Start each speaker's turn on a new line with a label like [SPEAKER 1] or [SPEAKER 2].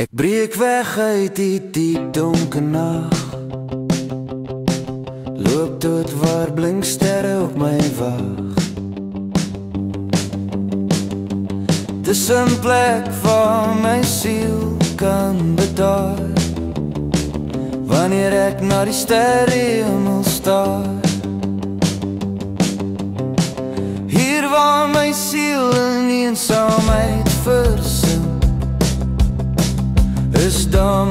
[SPEAKER 1] Ek breek weg uit die donker nag, loop tot waar blink sterre op my wag. Dis 'n plek waar my siel kan bedaar, wanneer ek na die sterrehemel staar. Hier waar my siel in eensaamheid versink, is daar